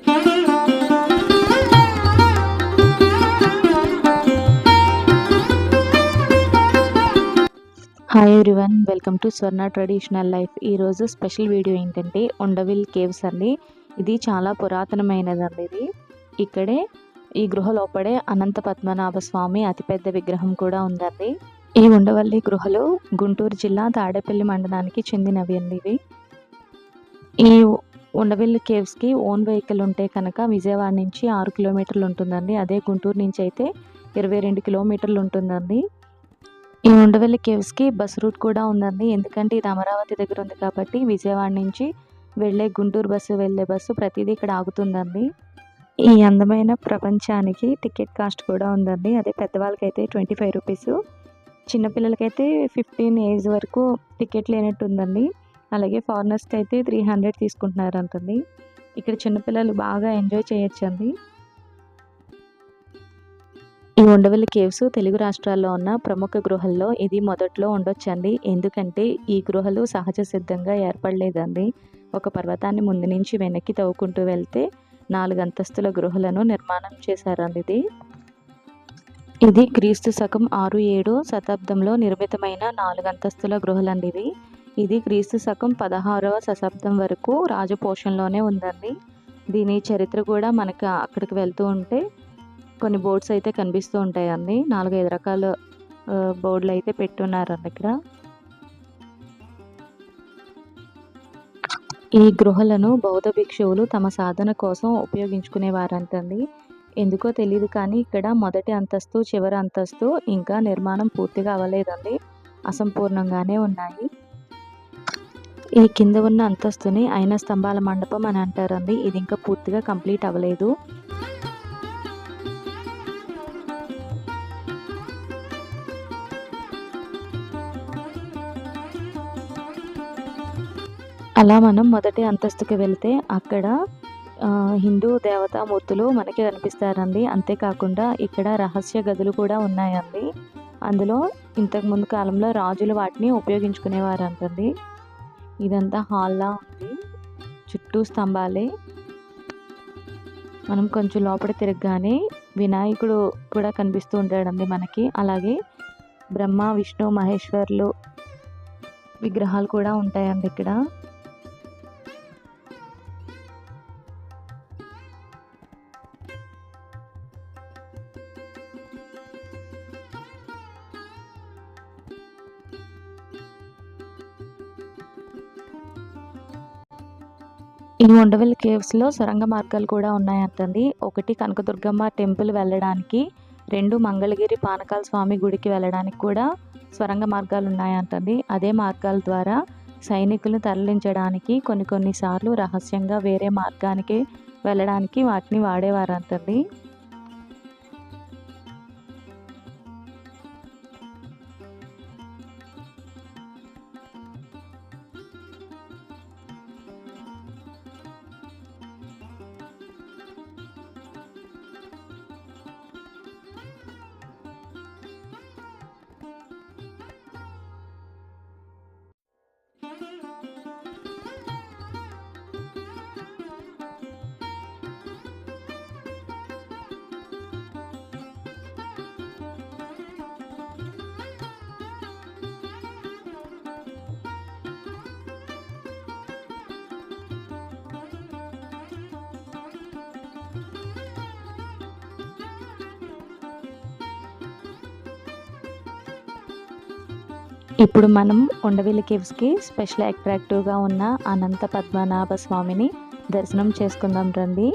Hi everyone, welcome to Swarna traditional life. ఈరోజు special video ఏంటంటే ఉండవిల్ caves అండి. ఇది చాలా పురాతనమైనదండి. ఇక్కడే ఈ గృహ లోపడే అనంత పద్మనాభ స్వామి అతిపెద్ద విగ్రహం కూడా ఉందండి. ఈ ఉండవల్లి గృహలు గుంటూరు జిల్లా తాడేపల్లి మండలానికి చెందినవి అండి. ఇవి ఈ ఉండవిల్లి కేవ్స్కి ఓన్ వెహికల్ ఉంటే కనుక విజయవాడ నుంచి 6 కిలోమీటర్లు ఉంటుందండి. అదే గుంటూరు నుంచి అయితే 22 కిలోమీటర్లు ఉంటుందండి. ఈ ఉండవల్లి కేవ్స్కి బస్ రూట్ కూడా ఉందండి. ఎందుకంటే ఇది అమరావతి దగ్గర ఉంది కాబట్టి విజయవాడ నుంచి వెళ్ళే గుంటూరు బస్సు వెళ్ళే బస్సు ప్రతిదీ ఇక్కడ ఆగుతుందండి. ఈ అందమైన ప్రపంచానికి టికెట్ కాస్ట్ కూడా ఉందండి. అదే పెద్దవాళ్ళకైతే 25 రూపీస్, చిన్నపిల్లలకైతే 15 ఏజ్ వరకు టికెట్ లేనట్టు ఉందండి. అలాగే ఫారినర్స్కి అయితే 300 తీసుకుంటున్నారంటండి. ఇక్కడ చిన్నపిల్లలు బాగా ఎంజాయ్ చేయొచ్చండి. ఈ ఉండవల్లి కేవ్స్ తెలుగు రాష్ట్రాల్లో ఉన్న ప్రముఖ గృహల్లో ఇది మొదట్లో ఉండొచ్చండి. ఎందుకంటే ఈ గృహలు సహజ సిద్ధంగా ఏర్పడలేదండి. ఒక పర్వతాన్ని ముందు నుంచి వెనక్కి తవ్వుకుంటూ వెళ్తే 4 అంతస్తుల గృహలను నిర్మాణం చేశారండి. ఇది క్రీస్తు శకం 6-7 శతాబ్దంలో నిర్మితమైన 4 అంతస్తుల గృహలండి. ఇది క్రీస్తు శకం 16వ శతాబ్దం వరకు రాజపోషణలోనే ఉందండి. దీని చరిత్ర కూడా మనకి అక్కడికి వెళ్తూ ఉంటే కొన్ని బోర్డ్స్ అయితే కనిపిస్తూ ఉంటాయండి. 4-5 రకాల బోర్డులు అయితే పెట్టున్నారండి ఇక్కడ. ఈ గృహలను బౌద్ధ భిక్షువులు తమ సాధన కోసం ఉపయోగించుకునేవారంటండి. ఎందుకో తెలియదు కానీ ఇక్కడ మొదటి అంతస్తు, చివరి అంతస్తు ఇంకా నిర్మాణం పూర్తిగా అవ్వలేదండి. అసంపూర్ణంగానే ఉన్నాయి. ఈ కింద ఉన్న అంతస్తుని అయిన స్తంభాల మండపం అని అంటారండి. ఇది ఇంకా పూర్తిగా కంప్లీట్ అవ్వలేదు. అలా మనం మొదటి అంతస్తుకి వెళ్తే అక్కడ హిందూ దేవతామూర్తులు మనకి కనిపిస్తారండి. అంతేకాకుండా ఇక్కడ రహస్య గదులు కూడా ఉన్నాయండి. అందులో ఇంతకుముందు కాలంలో రాజులు వాటిని ఉపయోగించుకునేవారంటండి. ఇదంతా హాల్లా ఉంది, చుట్టూ స్తంభాలే. మనం కొంచెం లోపల తిరగగానే వినాయకుడు కూడా కనిపిస్తూ ఉంటాడండి మనకి. అలాగే బ్రహ్మ, విష్ణు, మహేశ్వర్లు విగ్రహాలు కూడా ఉంటాయండి ఇక్కడ. ఈ ఉండవల్లి కేవ్స్లో సొరంగ మార్గాలు కూడా ఉన్నాయంటండి. ఒకటి కనకదుర్గమ్మ టెంపుల్ వెళ్ళడానికి, 2 మంగళగిరి పానకాల స్వామి గుడికి వెళ్ళడానికి కూడా సొరంగ మార్గాలు ఉన్నాయంటండి. అదే మార్గాల ద్వారా సైనికులను తరలించడానికి కొన్నిసార్లు రహస్యంగా వేరే మార్గానికి వెళ్ళడానికి వాటిని వాడేవారంటండి. ఇప్పుడు మనం ఉండవల్లి కేవ్స్కి స్పెషల్ అట్రాక్టివ్గా ఉన్న అనంత పద్మనాభ స్వామిని దర్శనం చేసుకుందాం రండి.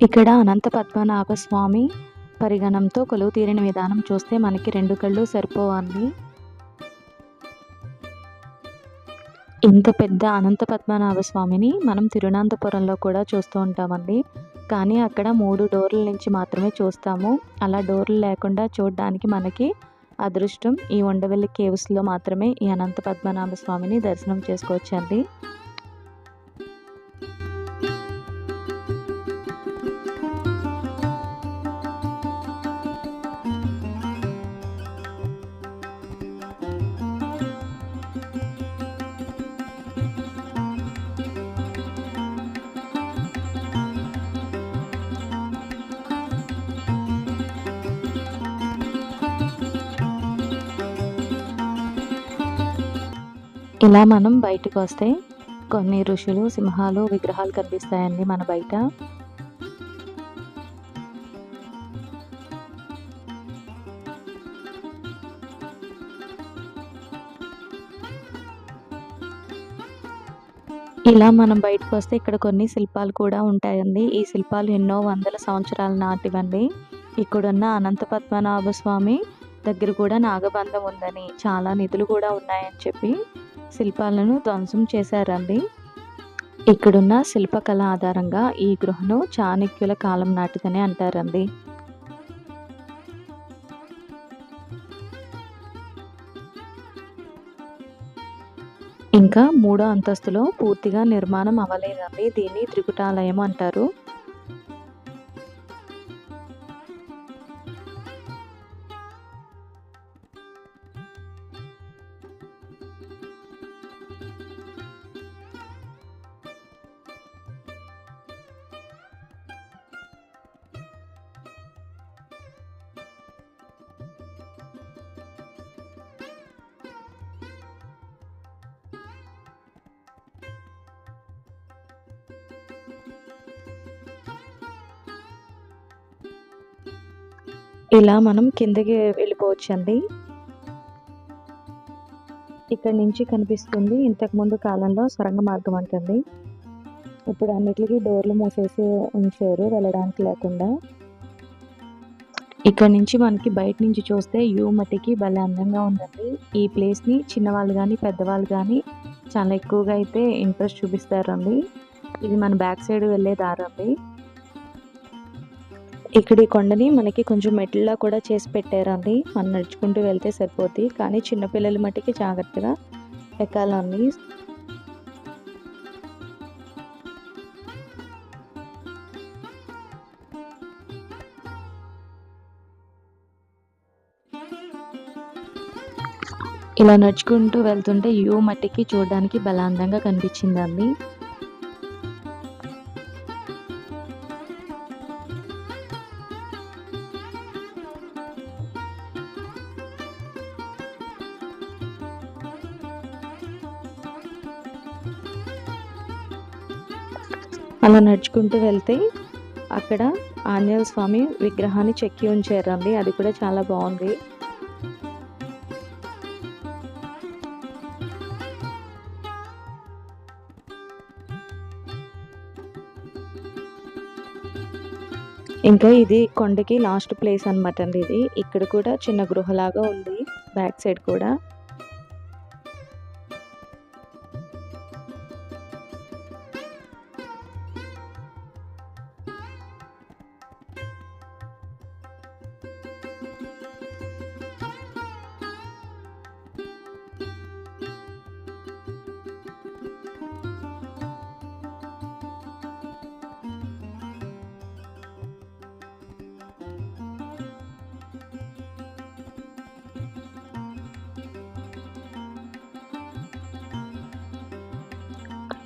ఇక్కడ అనంత పద్మనాభ స్వామి పరిగణంతో కొలువు తీరిన విధానం చూస్తే మనకి 2 కళ్ళు సరిపోవండి. ఇంత పెద్ద అనంత పద్మనాభ స్వామిని మనం తిరువనంతపురంలో కూడా చూస్తూ ఉంటామండి. కానీ అక్కడ 3 డోర్ల నుంచి మాత్రమే చూస్తాము. అలా డోర్లు లేకుండా చూడడానికి మనకి అదృష్టం ఈ ఉండవల్లి కేవ్స్లో మాత్రమే ఈ అనంత పద్మనాభ స్వామిని దర్శనం చేసుకోవచ్చండి. ఇలా మనం బయటకు వస్తే కొన్ని ఋషులు, సింహాలు విగ్రహాలు కనిపిస్తాయండి మన బయట. ఇలా మనం బయటకు వస్తే ఇక్కడ కొన్ని శిల్పాలు కూడా ఉంటాయండి. ఈ శిల్పాలు ఎన్నో వందల సంవత్సరాల నాటివండి. ఇక్కడున్న అనంత పద్మనాభ స్వామి దగ్గర కూడా నాగబంధం ఉందని, చాలా నిధులు కూడా ఉన్నాయని చెప్పి శిల్పాలను ధ్వంసం చేశారండి. ఇక్కడున్న శిల్పకళ ఆధారంగా ఈ గృహను చాణక్యుల కాలం నాటిదని అంటారండి. ఇంకా మూడో అంతస్తులో పూర్తిగా నిర్మాణం అవ్వలేదండి. దీన్ని త్రికుటాలయం అంటారు. ఇలా మనం కిందకి వెళ్ళిపోవచ్చండి. ఇక్కడ నుంచి కనిపిస్తుంది ఇంతకుముందు కాలంలో సొరంగ మార్గం అంటండి. ఇప్పుడు అన్నిటికీ డోర్లు మూసేసి ఉంచారు వెళ్ళడానికి లేకుండా. ఇక్కడ నుంచి మనకి బయట నుంచి చూస్తే వ్యూ మట్టికి భలే అందంగా ఉందండి. ఈ ప్లేస్ని చిన్నవాళ్ళు కానీ పెద్దవాళ్ళు కానీ చాలా ఎక్కువగా అయితే ఇంట్రెస్ట్ చూపిస్తారండి. ఇది మన బ్యాక్ సైడ్ వెళ్ళే దారండి. ఇక్కడ ఈ కొండని మనకి కొంచెం మెట్లలా కూడా చేసి పెట్టారండి. మనం నడుచుకుంటూ వెళ్తే సరిపోతుంది, కానీ చిన్నపిల్లల మట్టికి జాగ్రత్తగా ఎక్కాలండి. ఇలా నడుచుకుంటూ వెళ్తుంటే వ్యూ మట్టికి చూడడానికి భలే అందంగా కనిపించిందండి. అలా నడుచుకుంటూ వెళ్తే అక్కడ ఆంజనేయ స్వామి విగ్రహాన్ని చెక్కి ఉంచారండి. అది కూడా చాలా బాగుంది. ఇంకా ఇది కొండకి లాస్ట్ ప్లేస్ అనమాట అండి. ఇది ఇక్కడ కూడా చిన్న గృహలాగా ఉంది బ్యాక్ సైడ్ కూడా.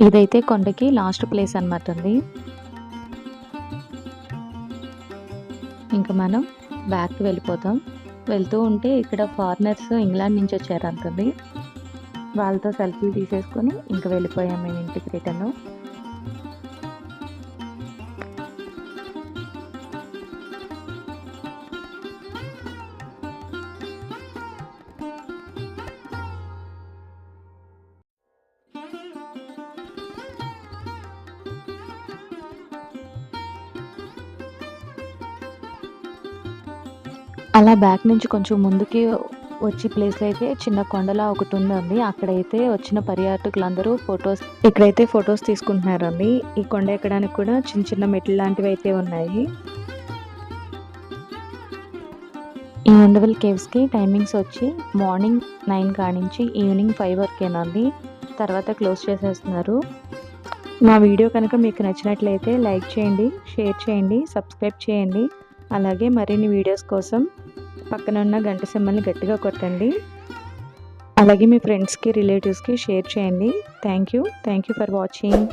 ఇదైతే కొండకి లాస్ట్ ప్లేస్ అనమాట అండి. ఇంకా మనం బ్యాక్కి వెళ్ళిపోతాం. వెళ్తూ ఉంటే ఇక్కడ ఫారినర్స్ ఇంగ్లాండ్ నుంచి వచ్చారంటుంది. వాళ్ళతో సెల్ఫీలు తీసేసుకొని ఇంకా వెళ్ళిపోయాం మేము ఇంటికి రిటర్న్. అలా బ్యాక్ నుంచి కొంచెం ముందుకి వచ్చే ప్లేస్లో అయితే చిన్న కొండలా ఒకటి ఉందండి. అక్కడైతే వచ్చిన పర్యాటకులందరూ ఇక్కడైతే ఫొటోస్ తీసుకుంటున్నారండి. ఈ కొండ ఎక్కడానికి కూడా చిన్న చిన్న మెట్లు లాంటివి అయితే ఉన్నాయి. ఈ ఉండవల్ కేవ్స్కి టైమింగ్స్ వచ్చి మార్నింగ్ 9 కానించి ఈవినింగ్ 5 వరకేనండి. తర్వాత క్లోజ్ చేసేస్తున్నారు. మా వీడియో కనుక మీకు నచ్చినట్లయితే లైక్ చేయండి, షేర్ చేయండి, సబ్స్క్రైబ్ చేయండి. అలాగే మరిన్ని వీడియోస్ కోసం పక్కన ఉన్న గంట సింబల్ని గట్టిగా కొట్టండి. అలాగే మీ ఫ్రెండ్స్కి, రిలేటివ్స్కి షేర్ చేయండి. Thank you for watching.